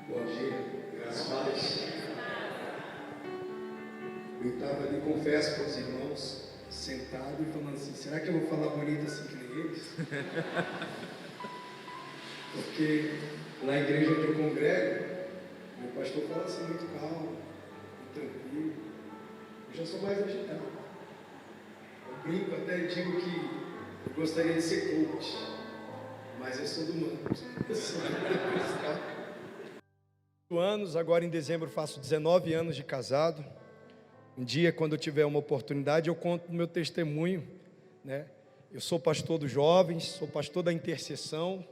Bom dia, graças a Deus. Eu estava ali, confesso para os irmãos, sentado e falando assim, será que eu vou falar bonito assim que nem eles? Porque na igreja onde eu congrego, meu pastor fala assim muito calmo, muito tranquilo. Eu já sou mais agitado. Eu brinco, até digo que eu gostaria de ser coach, mas eu sou do mundo. Eu sou do cristão. Anos, agora em dezembro faço 19 anos de casado. Um dia, quando eu tiver uma oportunidade, eu conto o meu testemunho, né? Eu sou pastor dos jovens, sou pastor da intercessão,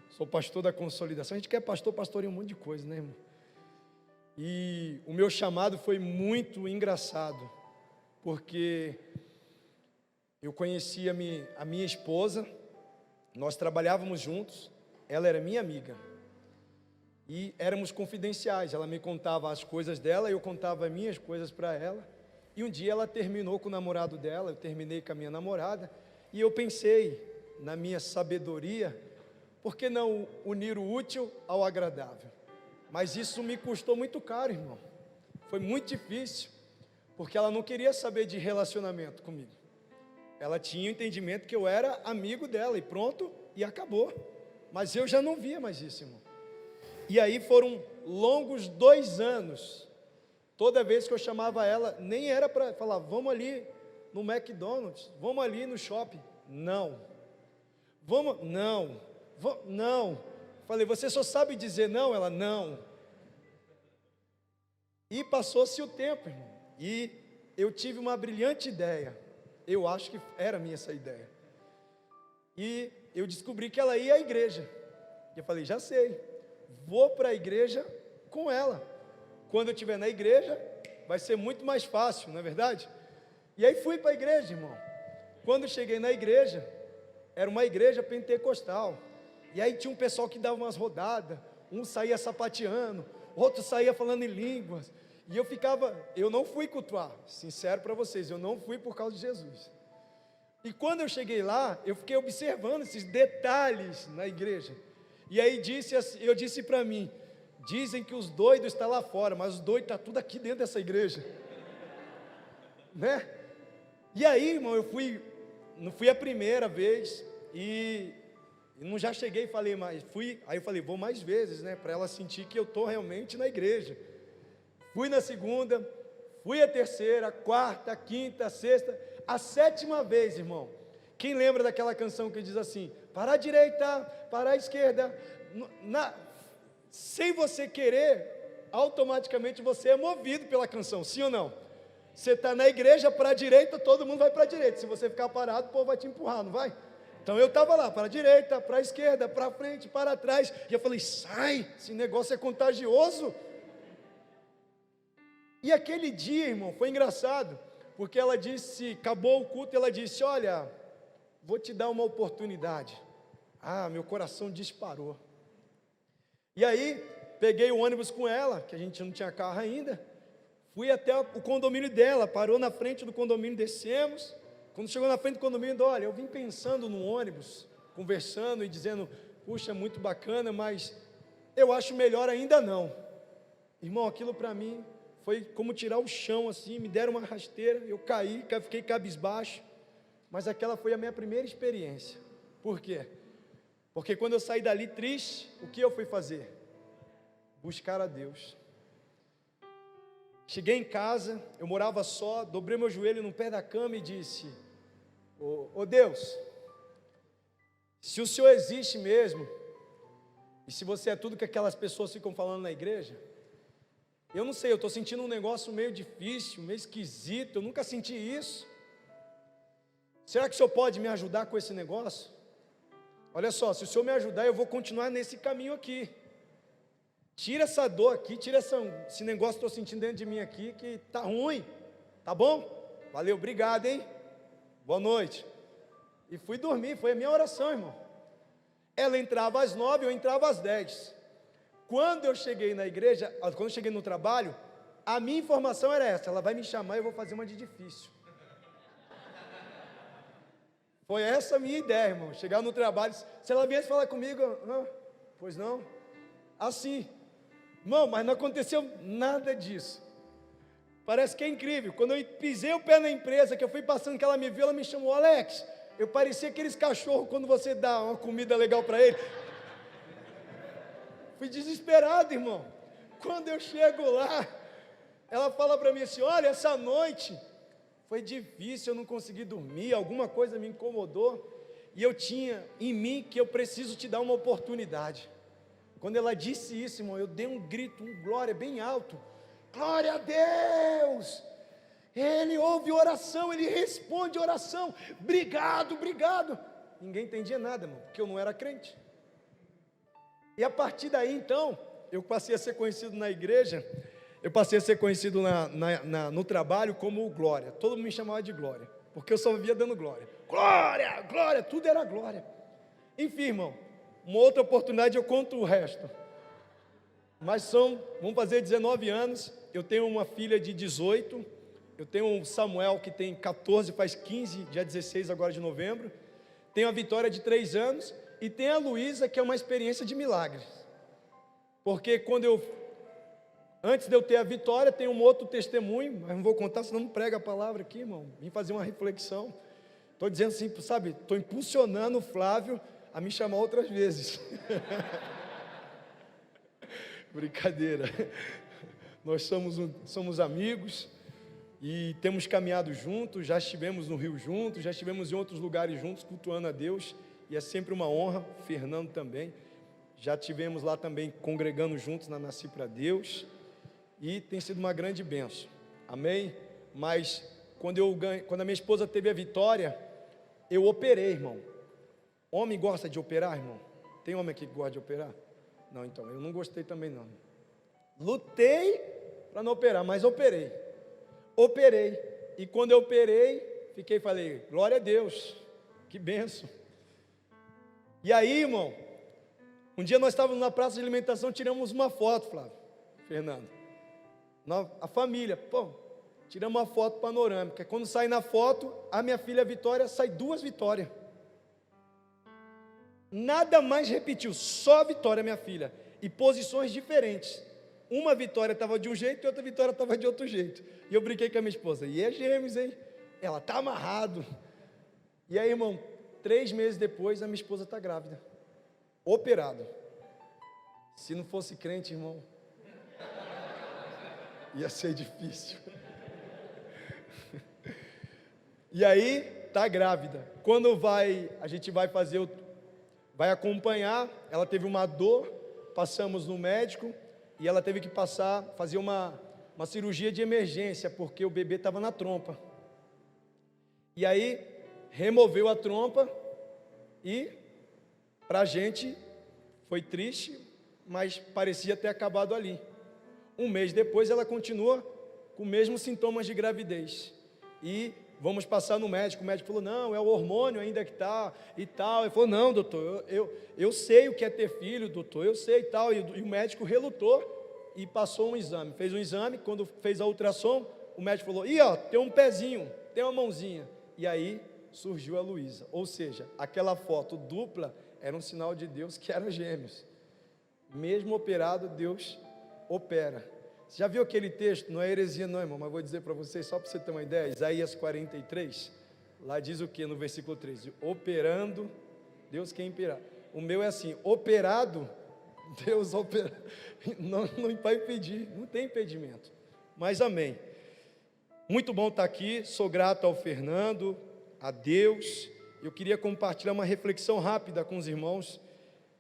sou pastor da consolidação. A gente quer pastor, pastoreia um monte de coisa, né, irmão? E o meu chamado foi muito engraçado, porque eu conheci a minha esposa, nós trabalhávamos juntos, ela era minha amiga. E éramos confidenciais, ela me contava as coisas dela, eu contava as minhas coisas para ela. E um dia ela terminou com o namorado dela, eu terminei com a minha namorada. E eu pensei, na minha sabedoria, por que não unir o útil ao agradável? Mas isso me custou muito caro, irmão. Foi muito difícil, porque ela não queria saber de relacionamento comigo. Ela tinha o entendimento que eu era amigo dela, e pronto, e acabou. Mas eu já não via mais isso, irmão. E aí foram longos 2 anos, toda vez que eu chamava ela, nem era para falar, vamos ali no McDonald's, vamos ali no shopping, não, não, falei, você só sabe dizer não? Ela, não. E passou-se o tempo, irmão, e eu tive uma brilhante ideia, eu acho que era minha essa ideia, e eu descobri que ela ia à igreja, e eu falei, já sei, vou para a igreja com ela. Quando eu estiver na igreja, vai ser muito mais fácil, não é verdade? E aí fui para a igreja, irmão. Quando cheguei na igreja, era uma igreja pentecostal. E aí tinha um pessoal que dava umas rodadas, um saía sapateando, outro saía falando em línguas. E eu não fui cultuar, sincero para vocês, eu não fui por causa de Jesus. E quando eu cheguei lá, eu fiquei observando esses detalhes na igreja. E aí eu disse para mim, dizem que os doidos estão lá fora, mas os doidos estão tudo aqui dentro dessa igreja, né? E aí, irmão, não fui a primeira vez, e não já cheguei e falei, aí eu falei, vou mais vezes, né, para ela sentir que eu estou realmente na igreja. Fui na segunda, fui a terceira, a quarta, a quinta, a sexta, a 7ª vez, irmão. Quem lembra daquela canção que diz assim, para a direita, para a esquerda, sem você querer, automaticamente você é movido pela canção, sim ou não? Você está na igreja, para a direita, todo mundo vai para a direita, se você ficar parado, o povo vai te empurrar, não vai? Então eu estava lá, para a direita, para a esquerda, para frente, para trás, e eu falei, sai, esse negócio é contagioso. E aquele dia, irmão, foi engraçado, porque ela disse, acabou o culto, ela disse, olha, vou te dar uma oportunidade. Meu coração disparou. E aí, peguei o ônibus com ela, que a gente não tinha carro ainda, fui até o condomínio dela, parou na frente do condomínio, descemos. Quando chegou na frente do condomínio, olha, eu vim pensando no ônibus, conversando e dizendo, puxa, muito bacana, mas eu acho melhor ainda não. Irmão, aquilo para mim foi como tirar o chão assim, me deram uma rasteira, eu caí, fiquei cabisbaixo, mas aquela foi a minha primeira experiência. Por quê? Porque quando eu saí dali triste, o que eu fui fazer? Buscar a Deus. Cheguei em casa, eu morava só, dobrei meu joelho no pé da cama e disse, ô Deus, se o Senhor existe mesmo, e se você é tudo que aquelas pessoas ficam falando na igreja, eu não sei, eu estou sentindo um negócio meio difícil, meio esquisito, eu nunca senti isso. Será que o Senhor pode me ajudar com esse negócio? Olha só, se o Senhor me ajudar, eu vou continuar nesse caminho aqui. Tira essa dor aqui, tira esse negócio que estou sentindo dentro de mim aqui, que está ruim, tá bom? Valeu, obrigado, hein? Boa noite. E fui dormir, foi a minha oração, irmão. Ela entrava às 9, eu entrava às 10. Quando eu cheguei na igreja, quando eu cheguei no trabalho, a minha informação era essa, ela vai me chamar e eu vou fazer uma de difícil. Foi essa a minha ideia, irmão, chegar no trabalho, se ela viesse falar comigo, pois não, assim, Irmão, mas não aconteceu nada disso. Parece que é incrível. Quando eu pisei o pé na empresa, que eu fui passando, que ela me viu, ela me chamou, Alex. Eu parecia aqueles cachorros quando você dá uma comida legal para ele. Fui desesperado, irmão. Quando eu chego lá, ela fala para mim assim, olha, essa noite foi difícil, eu não consegui dormir, alguma coisa me incomodou, e eu tinha em mim que eu preciso te dar uma oportunidade. Quando ela disse isso, irmão, eu dei um grito, um glória bem alto. Glória a Deus! Ele ouve oração, Ele responde oração. Obrigado, obrigado. Ninguém entendia nada, irmão, porque eu não era crente. E a partir daí, então, eu passei a ser conhecido na igreja, eu passei a ser conhecido no trabalho como Glória. Todo mundo me chamava de Glória, porque eu só vivia dando glória. Glória, glória, tudo era glória. Enfim, irmão, uma outra oportunidade eu conto o resto. Mas vamos fazer 19 anos, eu tenho uma filha de 18, eu tenho um Samuel que tem 14, faz 15, dia 16 agora de novembro, tenho a Vitória de 3 anos, e tem a Luísa, que é uma experiência de milagres, porque antes de eu ter a Vitória, tem um outro testemunho, mas não vou contar, senão não prega a palavra aqui, irmão, vim fazer uma reflexão, estou dizendo assim, sabe, estou impulsionando o Flávio a me chamar outras vezes, brincadeira, nós somos amigos, e temos caminhado juntos, já estivemos no Rio juntos, já estivemos em outros lugares juntos, cultuando a Deus, e é sempre uma honra, Fernando também, já estivemos lá também congregando juntos na Nasci para Deus, e tem sido uma grande bênção, amém? Mas quando a minha esposa teve a Vitória, eu operei, irmão. Homem gosta de operar, irmão? Tem homem aqui que gosta de operar? Não, então, eu não gostei também não. Lutei para não operar, mas operei, e quando eu operei, falei, glória a Deus, que bênção. E aí, irmão, um dia nós estávamos na praça de alimentação, tiramos uma foto, Flávio, Fernando, a família, tiramos uma foto panorâmica, quando sai na foto, a minha filha Vitória, sai 2 Vitórias, nada mais repetiu, só Vitória, minha filha, e posições diferentes, uma Vitória estava de um jeito, e outra Vitória estava de outro jeito, e eu brinquei com a minha esposa, e é gêmeos, hein, ela está amarrado, e aí, irmão, 3 meses depois, a minha esposa está grávida, operada. Se não fosse crente, irmão, ia ser difícil. E aí, está grávida. Quando a gente vai acompanhar, ela teve uma dor, passamos no médico, e ela teve que fazer uma cirurgia de emergência, porque o bebê estava na trompa. E aí, removeu a trompa e para a gente foi triste, mas parecia ter acabado ali. Um mês depois ela continua com os mesmos sintomas de gravidez e vamos passar no médico, o médico falou, não, é o hormônio ainda que está e tal, ele falou, não doutor, eu sei o que é ter filho doutor, eu sei e tal, e o médico relutou e passou um exame, fez um exame, quando fez a ultrassom, o médico falou, tem um pezinho, tem uma mãozinha, e aí surgiu a Luísa, ou seja, aquela foto dupla era um sinal de Deus que eram gêmeos, mesmo operado, Deus opera. Você já viu aquele texto, não é heresia não, irmão, mas vou dizer para vocês, só para você ter uma ideia, Isaías 43, lá diz o que no versículo 13, operando, Deus quer imperar, o meu é assim, operado, Deus opera, não vai impedir, não tem impedimento, mas amém. Muito bom estar aqui, sou grato ao Fernando, a Deus. Eu queria compartilhar uma reflexão rápida com os irmãos,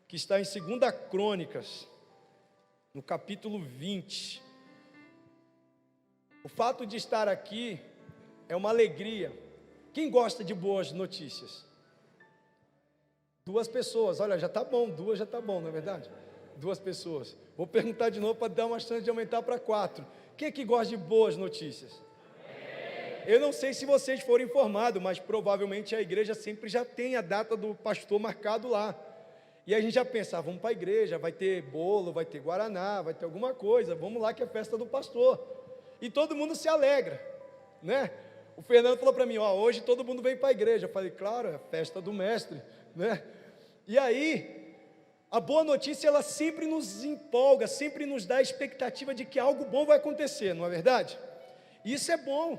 que está em 2 Crônicas, no capítulo 20. O fato de estar aqui é uma alegria. Quem gosta de boas notícias? 2 pessoas, olha, já está bom, 2 já está bom, não é verdade? 2 pessoas. Vou perguntar de novo para dar uma chance de aumentar para 4. Quem é que gosta de boas notícias? Eu não sei se vocês foram informados, mas provavelmente a igreja sempre já tem a data do pastor marcado lá. E a gente já pensa, vamos para a igreja, vai ter bolo, vai ter guaraná, vai ter alguma coisa, vamos lá que é festa do pastor. E todo mundo se alegra, né? O Fernando falou para mim, hoje todo mundo vem para a igreja. Eu falei, claro, é a festa do mestre, né? E aí, A boa notícia, ela sempre nos empolga, sempre nos dá a expectativa de que algo bom vai acontecer, não é verdade? Isso é bom.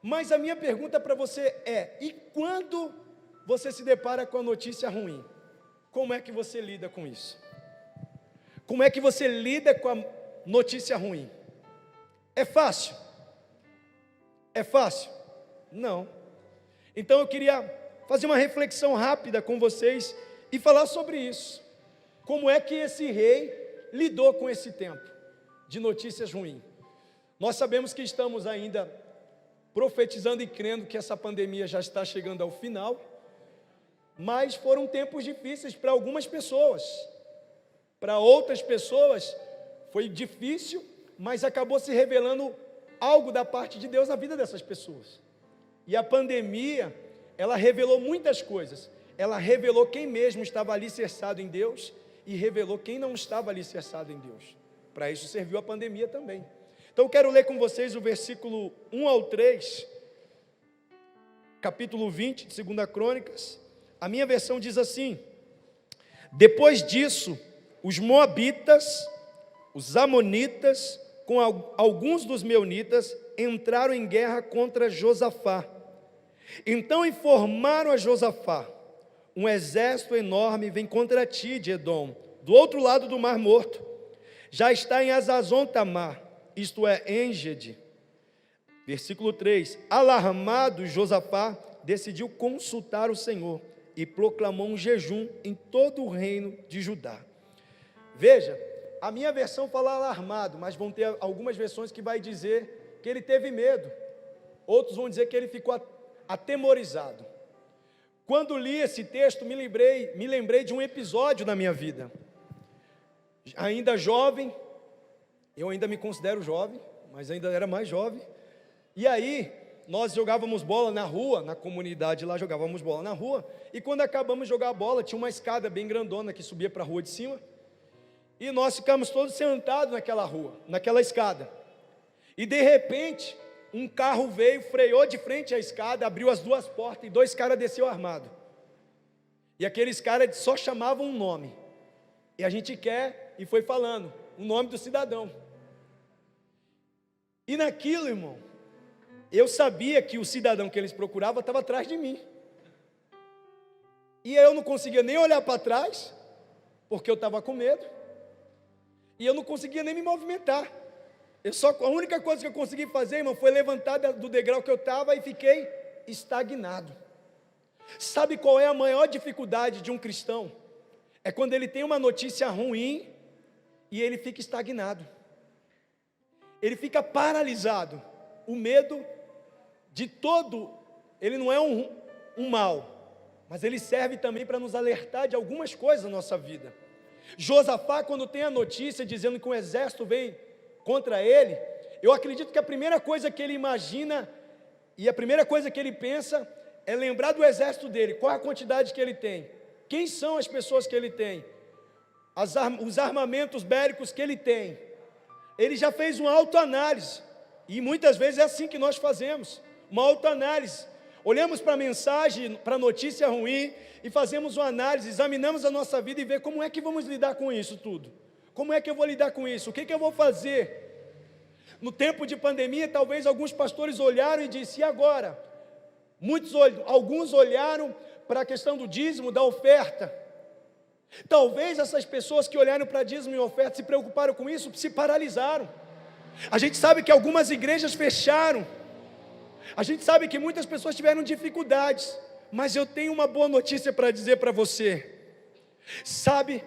Mas a minha pergunta para você é: e quando você se depara com a notícia ruim? Como é que você lida com isso? Como é que você lida com a notícia ruim? É fácil? É fácil? Não. Então eu queria fazer uma reflexão rápida com vocês e falar sobre isso. Como é que esse rei lidou com esse tempo de notícias ruins? Nós sabemos que estamos ainda profetizando e crendo que essa pandemia já está chegando ao final, mas foram tempos difíceis para algumas pessoas. Para outras pessoas foi difícil, mas acabou se revelando algo da parte de Deus na vida dessas pessoas. E a pandemia, ela revelou muitas coisas. Ela revelou quem mesmo estava alicerçado em Deus e revelou quem não estava alicerçado em Deus. Para isso serviu a pandemia também. Então eu quero ler com vocês o versículo 1 ao 3, capítulo 20 de 2 Crônicas. A minha versão diz assim: depois disso, os moabitas, os amonitas, com alguns dos meunitas, entraram em guerra contra Josafá. Então informaram a Josafá: um exército enorme vem contra ti de Edom, do outro lado do Mar Morto. Já está em Azazon Tamar, isto é, Engedi. Versículo 3: alarmado, Josafá decidiu consultar o Senhor e proclamou um jejum em todo o reino de Judá. Veja, a minha versão fala alarmado, mas vão ter algumas versões que vai dizer que ele teve medo. Outros vão dizer que ele ficou atemorizado. Quando li esse texto, me lembrei de um episódio na minha vida. Ainda jovem, eu ainda me considero jovem, mas ainda era mais jovem. E aí, nós jogávamos bola na rua, na comunidade lá jogávamos bola na rua. E quando acabamos de jogar a bola, tinha uma escada bem grandona que subia para a rua de cima. E nós ficamos todos sentados naquela rua, naquela escada. E de repente, um carro veio, freou de frente à escada, abriu as duas portas e dois caras desceram armados. E aqueles caras só chamavam um nome. E a gente e foi falando o nome do cidadão. E naquilo, irmão, eu sabia que o cidadão que eles procuravam estava atrás de mim. E eu não conseguia nem olhar para trás, porque eu estava com medo. E eu não conseguia nem me movimentar. A única coisa que eu consegui fazer, irmão, foi levantar do degrau que eu estava e fiquei estagnado. Sabe qual é a maior dificuldade de um cristão? É quando ele tem uma notícia ruim e ele fica estagnado. Ele fica paralisado. O medo de ele não é um mal, mas ele serve também para nos alertar de algumas coisas na nossa vida. Josafá, quando tem a notícia dizendo que um exército vem contra ele, eu acredito que a primeira coisa que ele imagina e a primeira coisa que ele pensa é lembrar do exército dele. Qual a quantidade que ele tem? Quem são as pessoas que ele tem? Os armamentos bélicos que ele tem. Ele já fez uma autoanálise, e muitas vezes é assim que nós fazemos, uma autoanálise. Olhamos para a mensagem, para a notícia ruim e fazemos uma análise, examinamos a nossa vida e vê como é que vamos lidar com isso tudo. Como é que eu vou lidar com isso? O que eu vou fazer? No tempo de pandemia, talvez alguns pastores olharam e disseram: e agora? Alguns olharam para a questão do dízimo, da oferta. Talvez essas pessoas que olharam para dízimo e oferta, se preocuparam com isso, se paralisaram. A gente sabe que algumas igrejas fecharam. A gente sabe que muitas pessoas tiveram dificuldades. Mas eu tenho uma boa notícia para dizer para você. Sabe,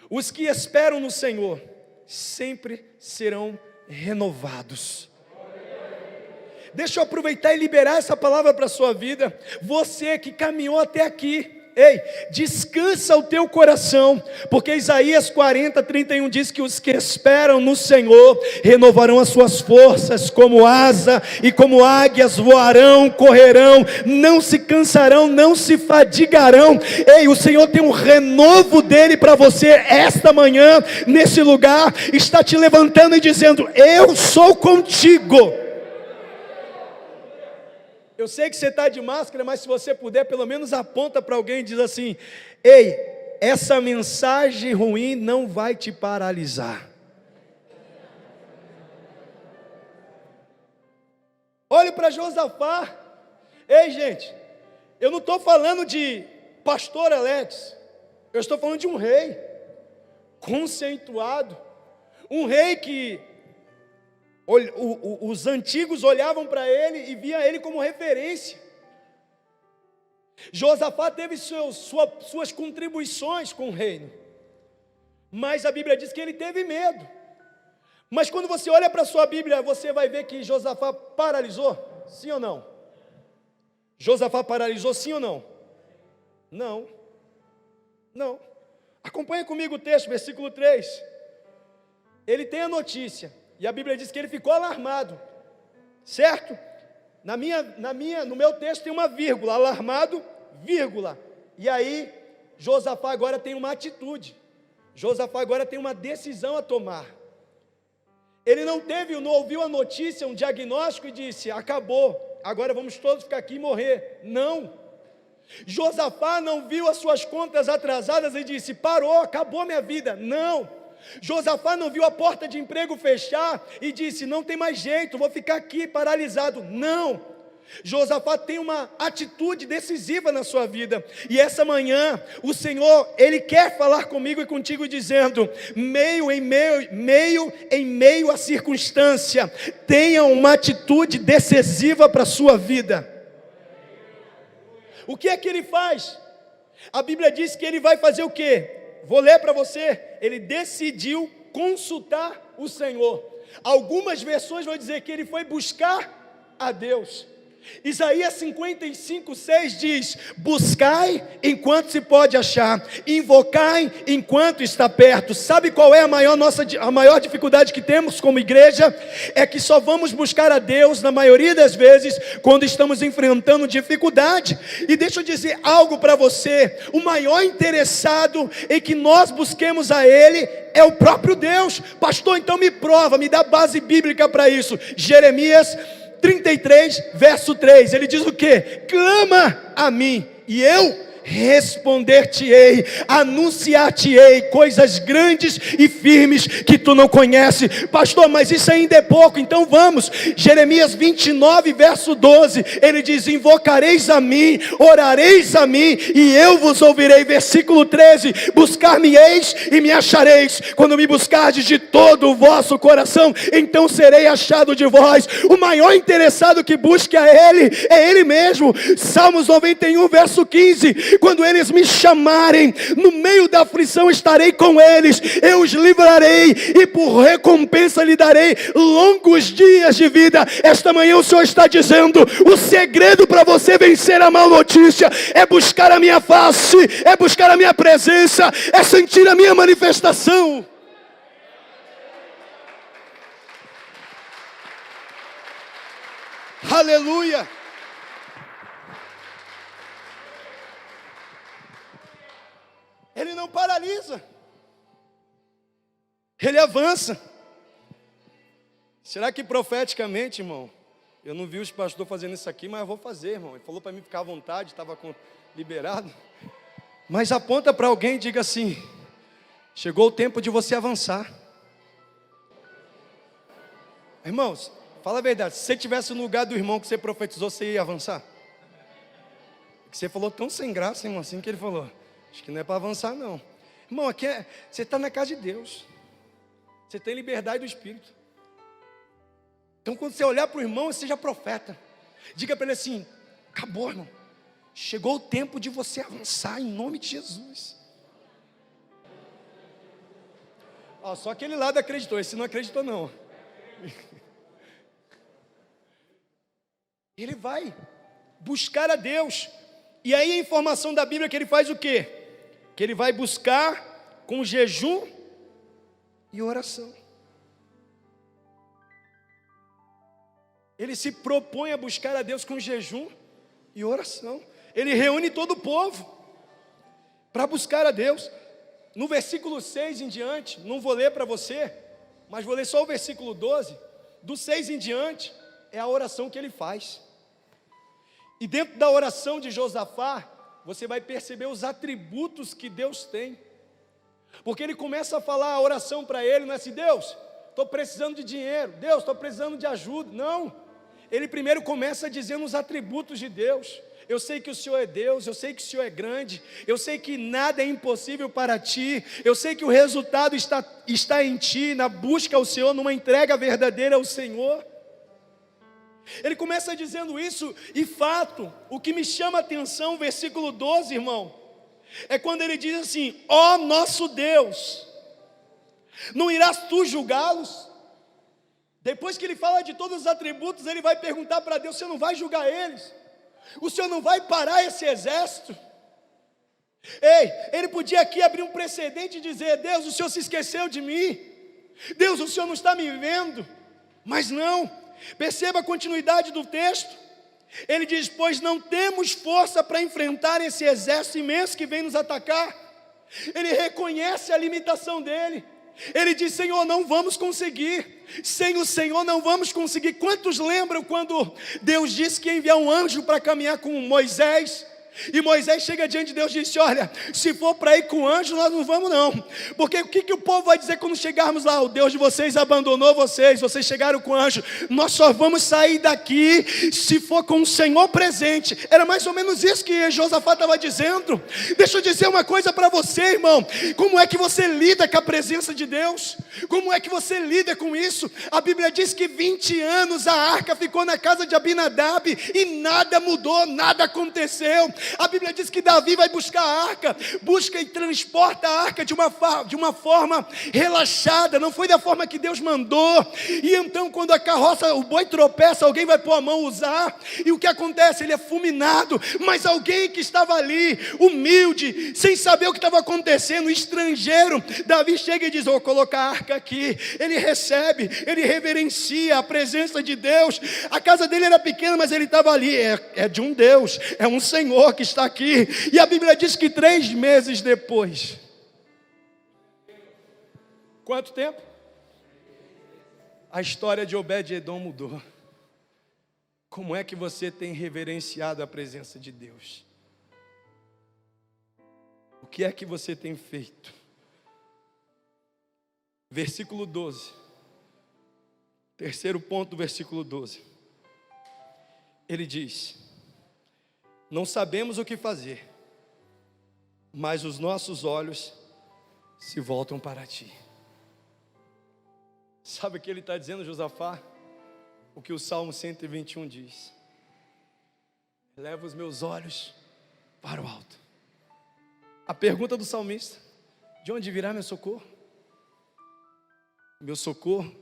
os que esperam no Senhor sempre serão renovados. Deixa eu aproveitar e liberar essa palavra para a sua vida. Você que caminhou até aqui, ei, descansa o teu coração, porque Isaías 40:31 diz que os que esperam no Senhor renovarão as suas forças como asa, e como águias voarão, correrão, não se cansarão, não se fadigarão. Ei, o Senhor tem um renovo dele para você esta manhã, nesse lugar, está te levantando e dizendo: eu sou contigo. Eu sei que você está de máscara, mas se você puder, pelo menos aponta para alguém e diz assim: ei, essa mensagem ruim não vai te paralisar. Olhe para Josafá. Ei, gente, eu não estou falando de pastor Alex, eu estou falando de um rei conceituado, um rei que os antigos olhavam para ele e via ele como referência. Josafá teve suas contribuições com o reino, mas a Bíblia diz que ele teve medo. Mas quando você olha para a sua Bíblia, você vai ver que Josafá paralisou, sim ou não? Josafá paralisou, sim ou não? Não, não. Acompanha comigo o texto, versículo 3. Ele tem a notícia, e a Bíblia diz que ele ficou alarmado, certo? No meu texto tem uma vírgula, alarmado, vírgula. E aí, Josafá agora tem uma atitude. Josafá agora tem uma decisão a tomar. Ele não ouviu a notícia, um diagnóstico e disse, acabou, agora vamos todos ficar aqui e morrer. Não. Josafá não viu as suas contas atrasadas e disse, parou, acabou minha vida. Não. Josafá não viu a porta de emprego fechar e disse, não tem mais jeito, vou ficar aqui paralisado. Não. Josafá tem uma atitude decisiva na sua vida, e essa manhã o Senhor, Ele quer falar comigo e contigo dizendo, meio em meio à circunstância, tenha uma atitude decisiva para a sua vida. O que é que ele faz? A Bíblia diz que ele vai fazer o quê? Vou ler para você. Ele decidiu consultar o Senhor. Algumas versões vão dizer que ele foi buscar a Deus. Isaías 55:6 diz, buscai enquanto se pode achar, invocai enquanto está perto. Sabe qual é a maior dificuldade que temos como igreja? É que só vamos buscar a Deus, na maioria das vezes, quando estamos enfrentando dificuldade. E deixa eu dizer algo para você, o maior interessado em que nós busquemos a Ele é o próprio Deus. Pastor, então me prova, me dá base bíblica para isso. Jeremias 33, verso 3, ele diz o quê? Clama a mim, e eu responder-te-ei, anunciar-te-ei coisas grandes e firmes que tu não conheces. Pastor, mas isso ainda é pouco, então vamos. Jeremias 29, verso 12, ele diz, invocareis a mim, orareis a mim, e eu vos ouvirei. Versículo 13, buscar-me-eis e me achareis, quando me buscardes de todo o vosso coração, então serei achado de vós. O maior interessado que busque a Ele, é Ele mesmo. Salmos 91, verso 15, quando eles me chamarem, no meio da aflição estarei com eles, eu os livrarei, e por recompensa lhe darei longos dias de vida. Esta manhã o Senhor está dizendo, o segredo para você vencer a má notícia, é buscar a minha face, é buscar a minha presença, é sentir a minha manifestação. Aleluia. Ele não paralisa, ele avança. Será que profeticamente, irmão, eu não vi os pastores fazendo isso aqui, mas eu vou fazer, irmão. Ele falou para mim ficar à vontade, estava liberado. Mas aponta para alguém e diga assim, chegou o tempo de você avançar. Irmãos, fala a verdade, se você estivesse no lugar do irmão que você profetizou, você ia avançar? Que você falou tão sem graça, irmão, assim que ele falou. Acho que não é para avançar não. Irmão, aqui você está na casa de Deus. Você tem liberdade do Espírito. Então quando você olhar para o irmão, seja profeta. Diga para ele assim, acabou, irmão. Chegou o tempo de você avançar em nome de Jesus. Ó, só aquele lado acreditou, esse não acreditou não. Ele vai buscar a Deus. E aí a informação da Bíblia é que ele faz o quê? Que ele vai buscar com jejum e oração. Ele se propõe a buscar a Deus com jejum e oração. Ele reúne todo o povo para buscar a Deus. No versículo 6 em diante, não vou ler para você, mas vou ler só o versículo 12. Do 6 em diante é a oração que ele faz. E dentro da oração de Josafá, você vai perceber os atributos que Deus tem. Porque ele começa a falar a oração para ele, não é assim: Deus, estou precisando de dinheiro, Deus, estou precisando de ajuda. Não, ele primeiro começa dizendo os atributos de Deus. Eu sei que o Senhor é Deus, eu sei que o Senhor é grande, eu sei que nada é impossível para ti, eu sei que o resultado está em ti, na busca ao Senhor, numa entrega verdadeira ao Senhor. Ele começa dizendo isso, e fato, o que me chama a atenção, versículo 12, irmão, é quando ele diz assim: ó nosso Deus, não irás tu julgá-los? Depois que ele fala de todos os atributos, ele vai perguntar para Deus: você não vai julgar eles? O Senhor não vai parar esse exército? Ei, ele podia aqui abrir um precedente e dizer: Deus, o Senhor se esqueceu de mim, Deus, o Senhor não está me vendo. Mas não, perceba a continuidade do texto. Ele diz: pois não temos força para enfrentar esse exército imenso que vem nos atacar. Ele reconhece a limitação dele. Ele diz: Senhor, não vamos conseguir. Sem o Senhor não vamos conseguir. Quantos lembram quando Deus disse que ia enviar um anjo para caminhar com Moisés? E Moisés chega diante de Deus e disse: olha, se for para ir com anjo, nós não vamos não. Porque o que o povo vai dizer quando chegarmos lá? O Deus de vocês abandonou vocês, vocês chegaram com anjo. Nós só vamos sair daqui se for com o Senhor presente. Era mais ou menos isso que Josafá estava dizendo. Deixa eu dizer uma coisa para você, irmão. Como é que você lida com a presença de Deus? Como é que você lida com isso? A Bíblia diz que 20 anos a arca ficou na casa de Abinadab e nada mudou, nada aconteceu. A Bíblia diz que Davi vai buscar a arca, busca e transporta a arca de uma forma relaxada, não foi da forma que Deus mandou. E então quando a carroça, o boi tropeça, alguém vai pôr a mão usar, e o que acontece? Ele é fulminado. Mas alguém que estava ali, humilde, sem saber o que estava acontecendo, estrangeiro, Davi chega e diz: vou colocar a arca aqui. Ele recebe, ele reverencia a presença de Deus. A casa dele era pequena, mas ele estava ali, é de um Deus, é um Senhor que está aqui. E a Bíblia diz que 3 meses depois, quanto tempo? A história de Obed-Edom mudou. Como é que você tem reverenciado a presença de Deus? O que é que você tem feito? Versículo 12, terceiro ponto do versículo 12, ele diz: não sabemos o que fazer, mas os nossos olhos se voltam para ti. Sabe o que ele está dizendo, Josafá? O que o Salmo 121 diz: eleva os meus olhos para o alto. A pergunta do salmista: de onde virá meu socorro? Meu socorro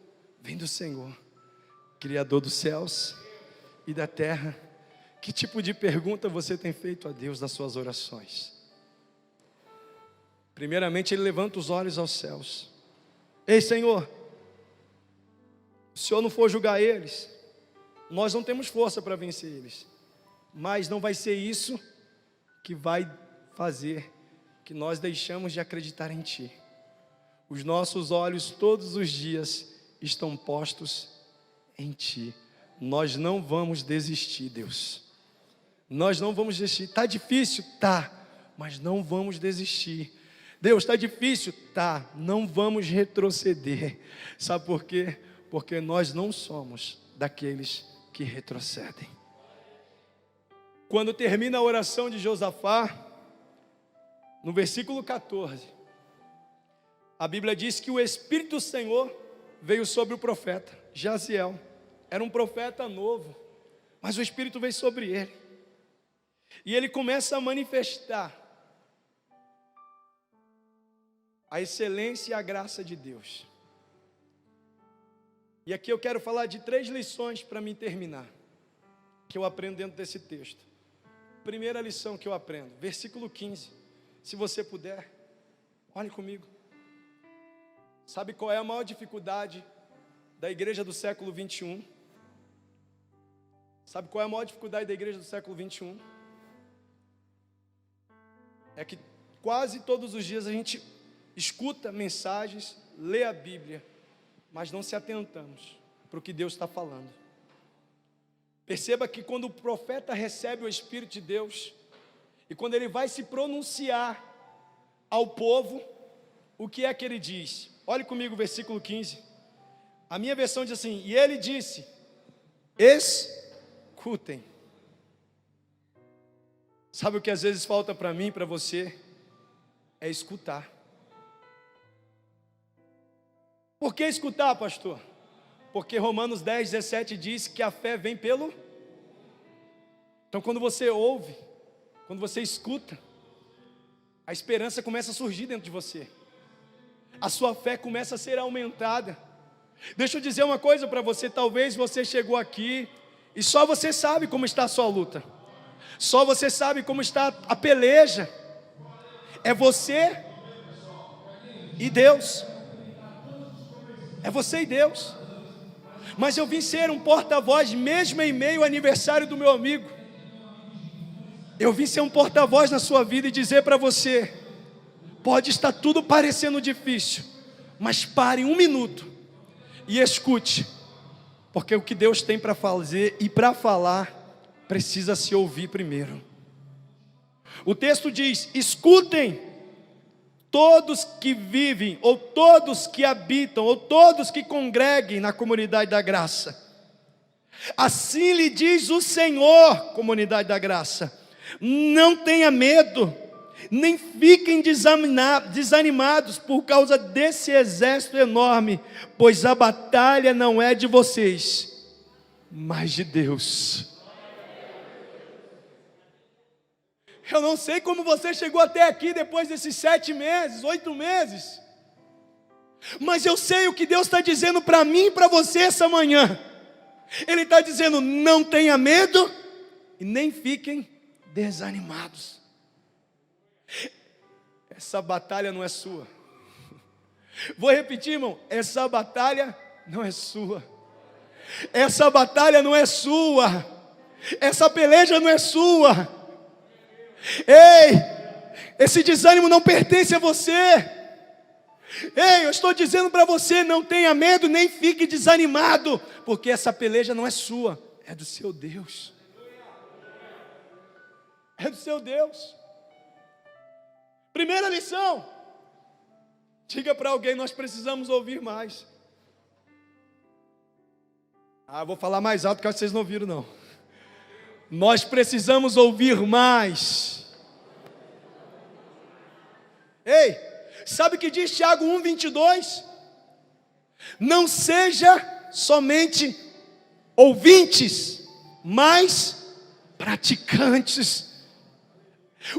vem do Senhor, Criador dos céus e da terra. Que tipo de pergunta você tem feito a Deus nas suas orações? Primeiramente, ele levanta os olhos aos céus. Ei, Senhor, se o Senhor não for julgar eles, nós não temos força para vencer eles. Mas não vai ser isso que vai fazer que nós deixamos de acreditar em Ti. Os nossos olhos todos os dias estão postos em Ti. Nós não vamos desistir, Deus. Nós não vamos desistir. Está difícil? Tá, mas não vamos desistir. Deus, está difícil? Tá, não vamos retroceder. Sabe por quê? Porque nós não somos daqueles que retrocedem. Quando termina a oração de Josafá, no versículo 14, a Bíblia diz que o Espírito do Senhor veio sobre o profeta Jaziel. Era um profeta novo, mas o Espírito veio sobre ele. E ele começa a manifestar a excelência e a graça de Deus. E aqui eu quero falar de 3 lições para mim terminar, que eu aprendo dentro desse texto. Primeira lição que eu aprendo, versículo 15. Se você puder, olhe comigo. Sabe qual é a maior dificuldade da igreja do século 21? Sabe qual é a maior dificuldade da igreja do século 21? É que quase todos os dias a gente escuta mensagens, lê a Bíblia, mas não se atentamos para o que Deus está falando. Perceba que quando o profeta recebe o Espírito de Deus, E quando ele vai se pronunciar ao povo, o que é que ele diz? Olhe comigo o versículo 15. A minha versão diz assim: e ele disse: escutem. Sabe o que às vezes falta para mim e para você? É escutar. Por que escutar, pastor? Porque Romanos 10, 17 diz que a fé vem pelo... Então quando você ouve, quando você escuta, a esperança começa a surgir dentro de você. A sua fé começa a ser aumentada. Deixa eu dizer uma coisa para você. Talvez você chegou aqui e só você sabe como está a sua luta. Só você sabe como está a peleja. É você e Deus. É você e Deus. Mas eu vim ser um porta-voz mesmo em meio ao aniversário do meu amigo. Eu vim ser um porta-voz na sua vida e dizer para você: pode estar tudo parecendo difícil, mas pare um minuto e escute, porque o que Deus tem para fazer e para falar precisa se ouvir primeiro. O texto diz: escutem todos que vivem, ou todos que habitam, ou todos que congreguem na comunidade da graça. Assim lhe diz o Senhor, comunidade da graça: não tenha medo, nem fiquem desanimados por causa desse exército enorme, pois a batalha não é de vocês, mas de Deus. Eu não sei como você chegou até aqui depois desses 7 meses, 8 meses, mas eu sei o que Deus está dizendo para mim e para você essa manhã. Ele está dizendo: não tenha medo e nem fiquem desanimados. Essa batalha não é sua. Vou repetir, irmão: essa batalha não é sua. Essa batalha não é sua. Essa peleja não é sua. Ei, esse desânimo não pertence a você. Ei, eu estou dizendo para você: não tenha medo, nem fique desanimado, porque essa peleja não é sua, é do seu Deus. É do seu Deus. Primeira lição: diga para alguém: nós precisamos ouvir mais. Vou falar mais alto que vocês não ouviram não. Nós precisamos ouvir mais. Ei, sabe o que diz Tiago 1:22? Não seja somente ouvintes, mas praticantes.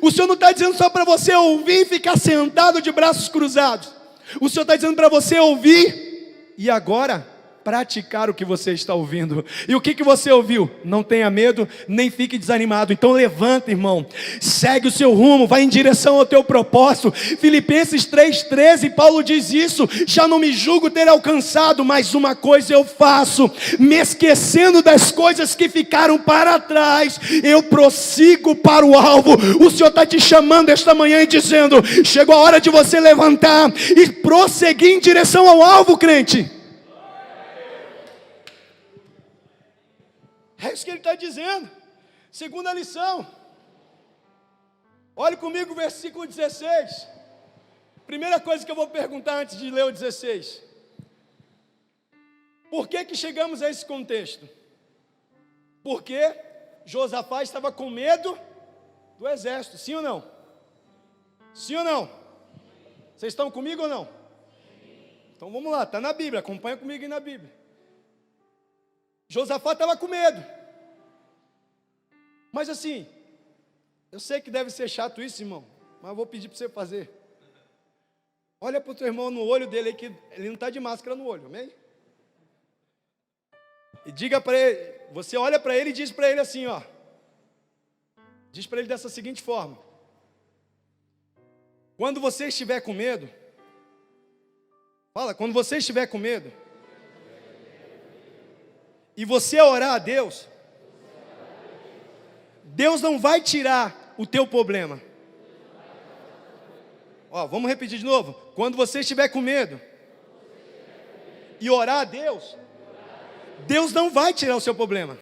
O Senhor não está dizendo só para você ouvir e ficar sentado de braços cruzados. O Senhor está dizendo para você ouvir e agora praticar o que você está ouvindo. E o que você ouviu? Não tenha medo, nem fique desanimado. Então levanta, irmão, segue o seu rumo, vai em direção ao teu propósito. Filipenses 3:13, Paulo diz isso: já não me julgo ter alcançado, mas uma coisa eu faço, me esquecendo das coisas que ficaram para trás, eu prossigo para o alvo. O Senhor está te chamando esta manhã e dizendo: chegou a hora de você levantar e prosseguir em direção ao alvo, crente. É isso que ele está dizendo. Segunda lição. Olhe comigo o versículo 16. Primeira coisa que eu vou perguntar antes de ler o 16. Por que chegamos a esse contexto? Porque Josafá estava com medo do exército. Sim ou não? Sim ou não? Vocês estão comigo ou não? Então vamos lá, está na Bíblia. Acompanha comigo aí na Bíblia. Josafá estava com medo. Mas assim, eu sei que deve ser chato isso, irmão, mas eu vou pedir para você fazer. Olha para o teu irmão no olho dele aí, que ele não está de máscara no olho, amém? E diga para ele, você olha para ele e diz para ele assim, ó. Diz para ele dessa seguinte forma: quando você estiver com medo, fala, quando você estiver com medo, e você orar a Deus, Deus não vai tirar o teu problema. Vamos repetir de novo. Quando você estiver com medo e orar a Deus, Deus não vai tirar o seu problema,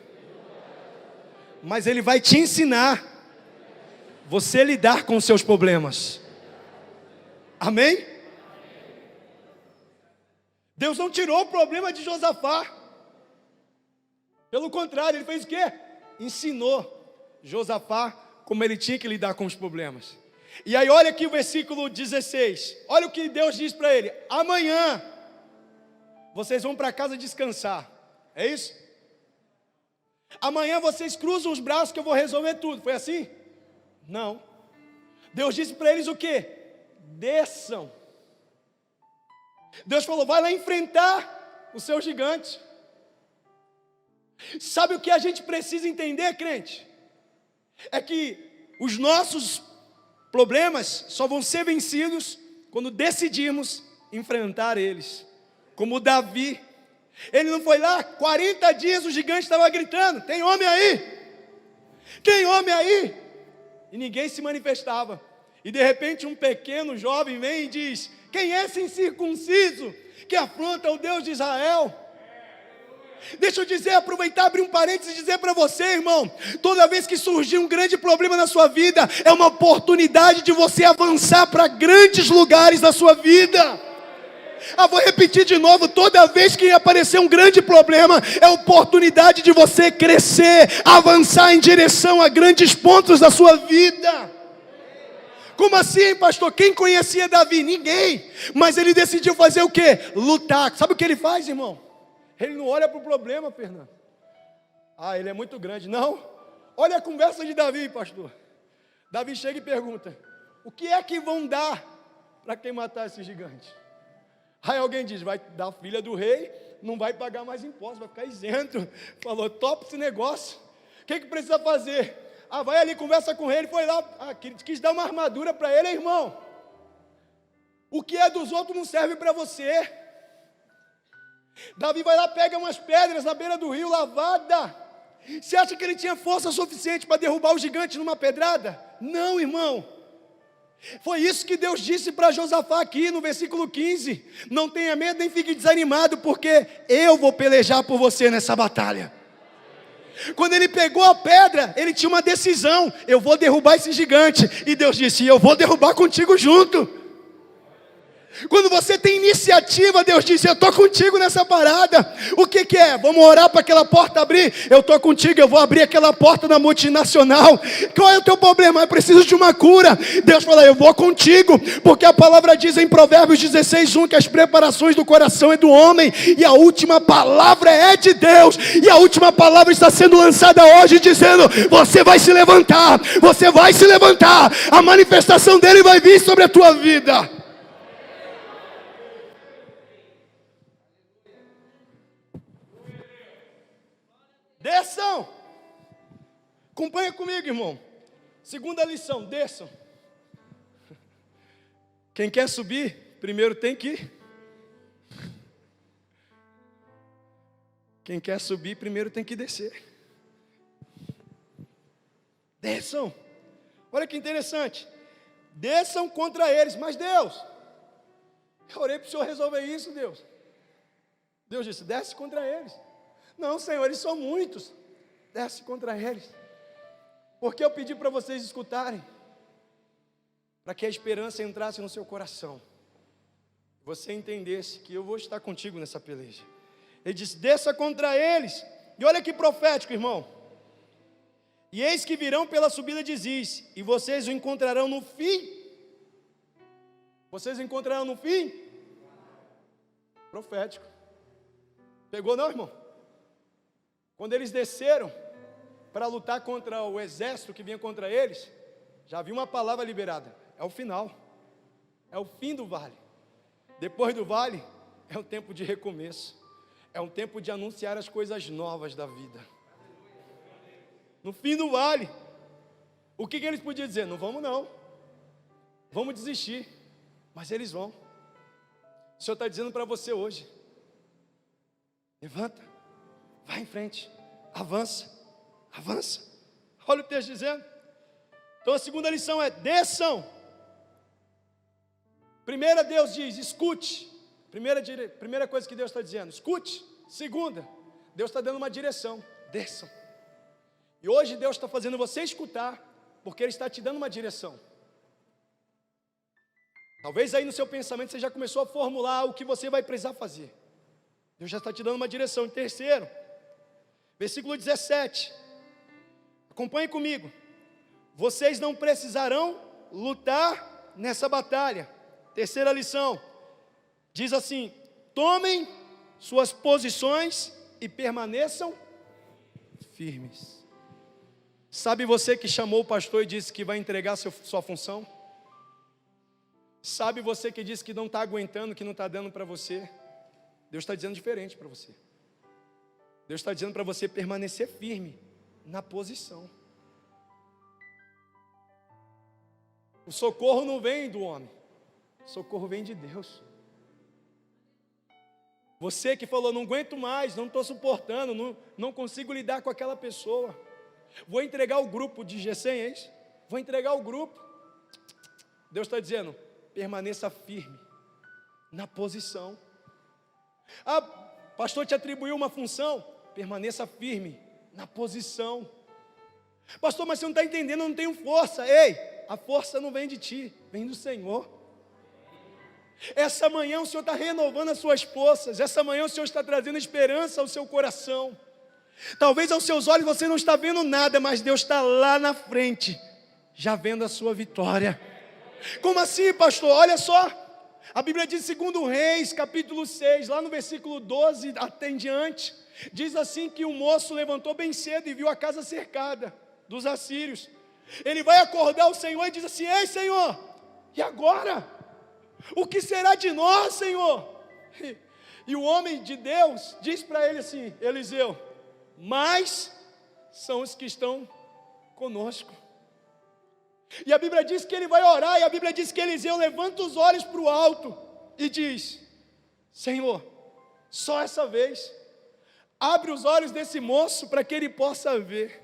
mas Ele vai te ensinar você lidar com os seus problemas. Amém? Deus não tirou o problema de Josafá. Pelo contrário, ele fez o quê? Ensinou Josafá como ele tinha que lidar com os problemas. E aí olha aqui o versículo 16. Olha o que Deus diz para ele: amanhã vocês vão para casa descansar. É isso? Amanhã vocês cruzam os braços que eu vou resolver tudo. Foi assim? Não. Deus disse para eles o quê? Desçam. Deus falou: vai lá enfrentar o seu gigante. Sabe o que a gente precisa entender, crente? É que os nossos problemas só vão ser vencidos quando decidirmos enfrentar eles. Como Davi, ele não foi lá, 40 dias o gigante estava gritando: tem homem aí? Tem homem aí? E ninguém se manifestava. E de repente um pequeno jovem vem e diz: quem é esse incircunciso que afronta o Deus de Israel? Deixa eu dizer, aproveitar, abrir um parênteses e dizer para você, irmão: toda vez que surgir um grande problema na sua vida, é uma oportunidade de você avançar para grandes lugares da sua vida. Vou repetir de novo: toda vez que aparecer um grande problema, é oportunidade de você crescer, avançar em direção a grandes pontos da sua vida. Como assim, pastor? Quem conhecia Davi? Ninguém. Mas ele decidiu fazer o quê? Lutar. Sabe o que ele faz, irmão? Ele não olha para o problema, Fernando. Ele é muito grande. Não. Olha a conversa de Davi, pastor. Davi chega e pergunta: o que é que vão dar para quem matar esse gigante? Aí alguém diz: vai dar filha do rei, não vai pagar mais impostos, vai ficar isento. Falou: topa esse negócio. O que precisa fazer? Vai ali, conversa com ele. Foi lá, quis dar uma armadura para ele, irmão. O que é dos outros não serve para você. Davi vai lá, pega umas pedras na beira do rio, lavada. Você acha que ele tinha força suficiente para derrubar o gigante numa pedrada? Não, irmão. Foi isso que Deus disse para Josafá aqui no versículo 15: não tenha medo nem fique desanimado, porque eu vou pelejar por você nessa batalha. Quando ele pegou a pedra, ele tinha uma decisão: eu vou derrubar esse gigante. E Deus disse: eu vou derrubar contigo junto. Quando você tem iniciativa, Deus diz: eu estou contigo nessa parada. O que é? Vamos orar para aquela porta abrir? Eu estou contigo, eu vou abrir aquela porta da multinacional. Qual é o teu problema? Eu preciso de uma cura. Deus fala: eu vou contigo, porque a palavra diz em Provérbios 16:1 que as preparações do coração é do homem, e a última palavra é de Deus. E a última palavra está sendo lançada hoje, dizendo: você vai se levantar, você vai se levantar. A manifestação dele vai vir sobre a tua vida. Desçam. Acompanha comigo, irmão. Segunda lição: desçam. Quem quer subir, primeiro tem que. Quem quer subir, primeiro tem que descer. Desçam. Olha que interessante. Desçam contra eles. Mas Deus, eu orei para o Senhor resolver isso, Deus. Deus disse: desce contra eles. Não, Senhor, eles são muitos. Desce contra eles. Porque eu pedi para vocês escutarem, para que a esperança entrasse no seu coração, você entendesse que eu vou estar contigo nessa peleja. Ele disse: desça contra eles. E olha que profético, irmão. E eis que virão pela subida de Ziz, e vocês o encontrarão no fim. Vocês o encontrarão no fim? Profético. Pegou não, irmão? Quando eles desceram para lutar contra o exército que vinha contra eles, já havia uma palavra liberada: é o final, é o fim do vale. Depois do vale, é um tempo de recomeço, é um tempo de anunciar as coisas novas da vida. No fim do vale, o que eles podiam dizer? Não vamos não, vamos desistir. Mas eles vão. O Senhor está dizendo para você hoje: levanta, vai em frente, avança, avança. Olha o texto dizendo. Então a segunda lição é: desçam. Primeira, Deus diz: escute. Primeira coisa que Deus está dizendo: escute. Segunda, Deus está dando uma direção: desçam. E hoje Deus está fazendo você escutar Porque Ele está te dando uma direção. Talvez aí no seu pensamento você já começou a formular o que você vai precisar fazer. Deus já está te dando uma direção. Em terceiro, versículo 17. Acompanhe comigo. Vocês não precisarão lutar nessa batalha. Terceira lição. Diz assim: tomem suas posições e permaneçam firmes. Sabe você que chamou o pastor e disse que vai entregar sua função? Sabe você que disse que não está aguentando, que não está dando para você? Deus está dizendo diferente para você. Deus está dizendo para você permanecer firme na posição. O socorro não vem do homem, o socorro vem de Deus. Você que falou, não aguento mais, não estou suportando, não consigo lidar com aquela pessoa. Vou entregar o grupo de Gessém, é isso? Vou entregar o grupo. Deus está dizendo, permaneça firme na posição. Ah, pastor te atribuiu uma função, permaneça firme na posição. Pastor, mas você não está entendendo, eu não tenho força. Ei, a força não vem de ti, vem do Senhor. Essa manhã o Senhor está renovando as suas forças. Essa manhã o Senhor está trazendo esperança ao seu coração. Talvez aos seus olhos você não está vendo nada, mas Deus está lá na frente, já vendo a sua vitória. Como assim, pastor? Olha só, a Bíblia diz em 2 Reis, capítulo 6, lá no versículo 12 até em diante, diz assim que um moço levantou bem cedo e viu a casa cercada dos assírios. Ele vai acordar o Senhor e diz assim: ei, Senhor, e agora? O que será de nós, Senhor? E o homem de Deus diz para ele assim: Eliseu, mas são os que estão conosco. E a Bíblia diz que ele vai orar, e a Bíblia diz que Eliseu levanta os olhos para o alto e diz: Senhor, só essa vez, abre os olhos desse moço para que ele possa ver.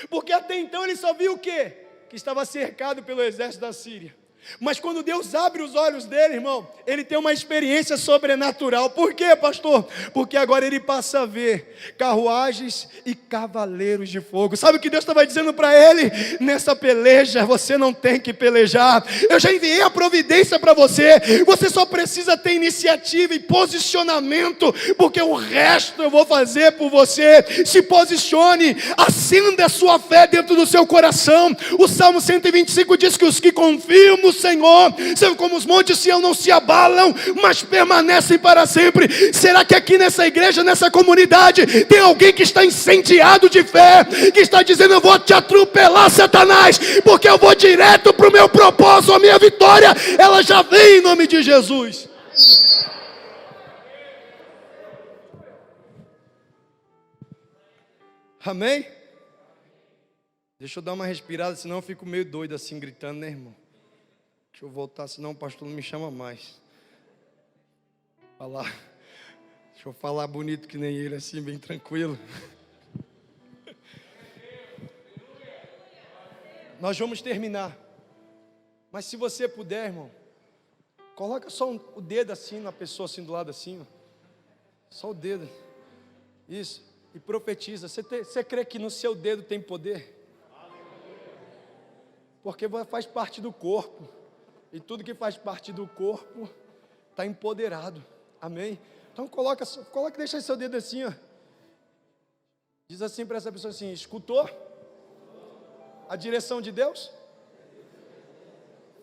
Porque até então ele só viu o quê? Que estava cercado pelo exército da Síria. Mas quando Deus abre os olhos dele, irmão, ele tem uma experiência sobrenatural. Por quê, pastor? Porque agora ele passa a ver carruagens e cavaleiros de fogo. Sabe o que Deus estava dizendo para ele? Nessa peleja você não tem que pelejar. Eu já enviei a providência para você. Você só precisa ter iniciativa e posicionamento, porque o resto eu vou fazer por você. Se posicione, acenda a sua fé dentro do seu coração. O Salmo 125 diz que os que confiam no Senhor são como os montes de Sião, não se abalam, mas permanecem para sempre. Será que aqui nessa igreja, nessa comunidade, tem alguém que está incendiado de fé, que está dizendo: eu vou te atropelar, Satanás, porque eu vou direto para o meu propósito, a minha vitória, ela já vem em nome de Jesus. Amém? Deixa eu dar uma respirada, senão eu fico meio doido assim, gritando, né, irmão? Deixa eu voltar, senão o pastor não me chama mais. Deixa eu falar bonito que nem ele, assim, bem tranquilo. Nós vamos terminar. Mas se você puder, irmão, coloca só o dedo assim na pessoa, assim do lado assim, ó. Só o dedo. Isso. E profetiza. Você crê que no seu dedo tem poder? Porque faz parte do corpo. E tudo que faz parte do corpo está empoderado. Amém? Então coloca, deixa seu dedo assim, ó. Diz assim para essa pessoa assim: escutou a direção de Deus?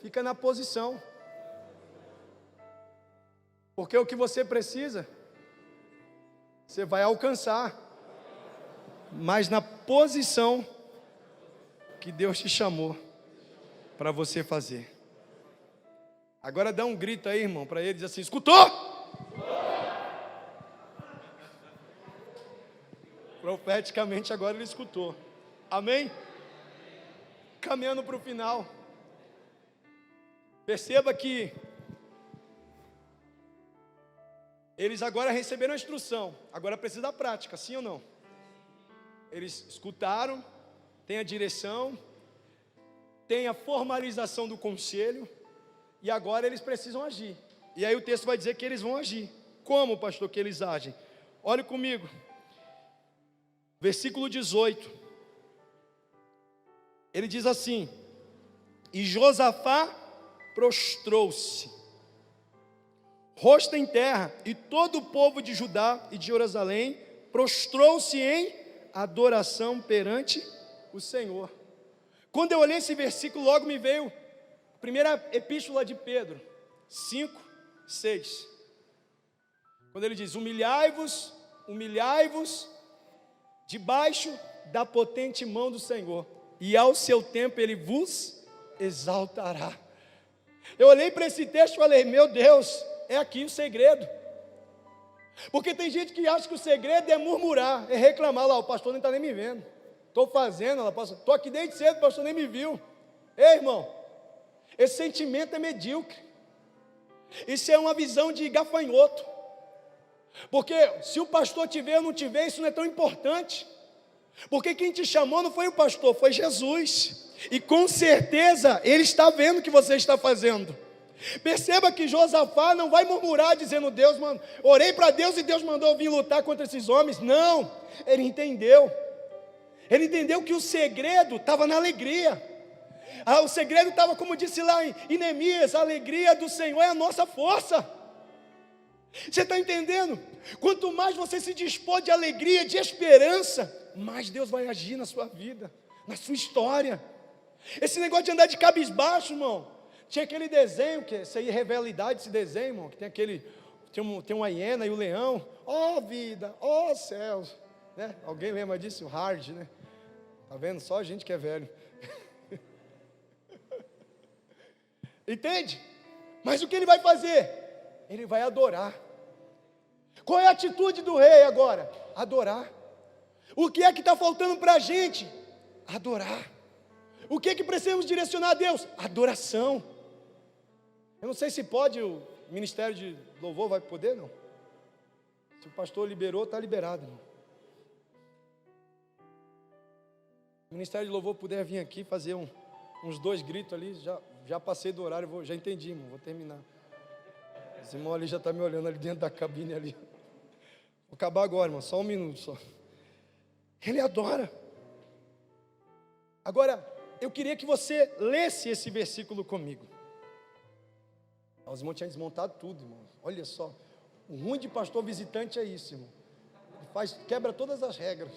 Fica na posição. Porque o que você precisa, você vai alcançar. Mas na posição que Deus te chamou para você fazer. Agora dá um grito aí, irmão, para ele, diz assim: escutou? Profeticamente agora ele escutou. Amém? Caminhando para o final. Perceba que eles agora receberam a instrução. Agora precisa da prática, sim ou não? Eles escutaram, tem a direção, tem a formalização do conselho. E agora eles precisam agir. E aí o texto vai dizer que eles vão agir. Como, pastor, que eles agem? Olhe comigo. Versículo 18. ele diz assim: e Josafá prostrou-se, rosto em terra, e todo o povo de Judá e de Jerusalém prostrou-se em adoração perante o Senhor. Quando eu olhei esse versículo, logo me veio a primeira epístola de Pedro, 5, 6. Quando ele diz: humilhai-vos debaixo da potente mão do Senhor, e ao seu tempo ele vos exaltará. Eu olhei para esse texto e falei: meu Deus, é aqui o segredo. Porque tem gente que acha que o segredo é murmurar, é reclamar. Lá, o pastor nem está nem me vendo, estou fazendo, estou aqui desde cedo, o pastor nem me viu. Ei, irmão, esse sentimento é medíocre. Isso é uma visão de gafanhoto. Porque se o pastor te vê ou não te vê, isso não é tão importante. Porque quem te chamou não foi o pastor, foi Jesus. E com certeza ele está vendo o que você está fazendo. Perceba que Josafá não vai murmurar dizendo: Deus, mano, orei para Deus e Deus mandou vir lutar contra esses homens. Não, ele entendeu que o segredo estava na alegria. O segredo estava, como disse lá em Neemias: a alegria do Senhor é a nossa força. Você está entendendo? Quanto mais você se dispor de alegria, de esperança, mais Deus vai agir na sua vida, na sua história. Esse negócio de andar de cabisbaixo, irmão, tinha aquele desenho, que isso aí revela a idade, esse desenho, irmão, que tem uma hiena e o leão. Ó vida, ó céus, né? Alguém lembra disso? O Hard, né? Tá vendo? Só a gente que é velho. Entende? Mas o que ele vai fazer? Ele vai adorar. Qual é a atitude do rei agora? Adorar. O que é que está faltando para a gente? Adorar. O que é que precisamos direcionar a Deus? Adoração. Eu não sei se pode, o ministério de louvor vai poder, não. Se o pastor liberou, está liberado, irmão. Se o ministério de louvor puder vir aqui fazer uns 2 gritos ali, já passei do horário, já entendi, irmão, vou terminar. Esse irmão ali já está me olhando ali dentro da cabine ali. Vou acabar agora, irmão, só 1 minuto só. Ele adora. Agora, eu queria que você lesse esse versículo comigo. Os irmãos tinham desmontado tudo, irmão. Olha só, o ruim de pastor visitante é isso, irmão. Quebra todas as regras.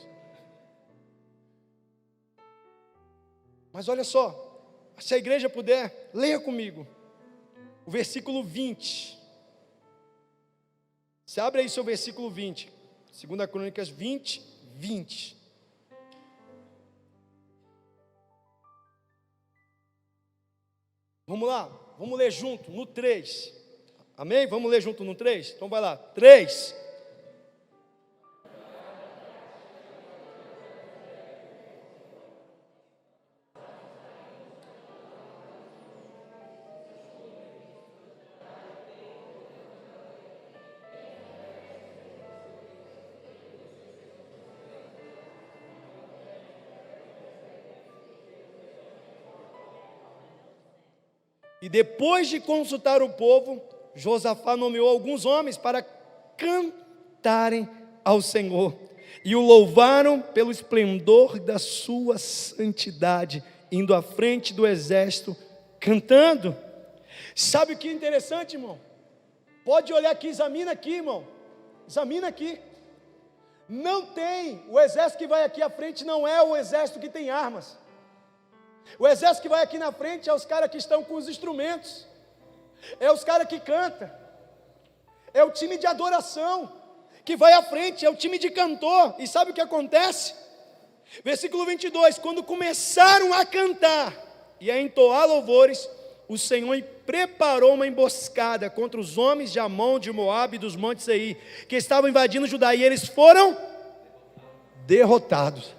Mas olha só, se a igreja puder, leia comigo o versículo 20. Você abre aí seu versículo 20, 2 Crônicas 20, 20. Vamos lá, vamos ler junto no 3. Amém? Vamos ler junto no 3? Então vai lá, 3. E depois de consultar o povo, Josafá nomeou alguns homens para cantarem ao Senhor, e o louvaram pelo esplendor da sua santidade, indo à frente do exército, cantando. Sabe o que é interessante, irmão? Pode olhar aqui, examina aqui, irmão. Examina aqui. Não tem, o exército que vai aqui à frente não é o exército que tem armas. O exército que vai aqui na frente é os caras que estão com os instrumentos, é os caras que cantam, é o time de adoração que vai à frente, é o time de cantor. E sabe o que acontece? Versículo 22, quando começaram a cantar e a entoar louvores, o Senhor preparou uma emboscada contra os homens de Amon, de Moabe e dos montes Seir, que estavam invadindo Judá, e eles foram derrotados.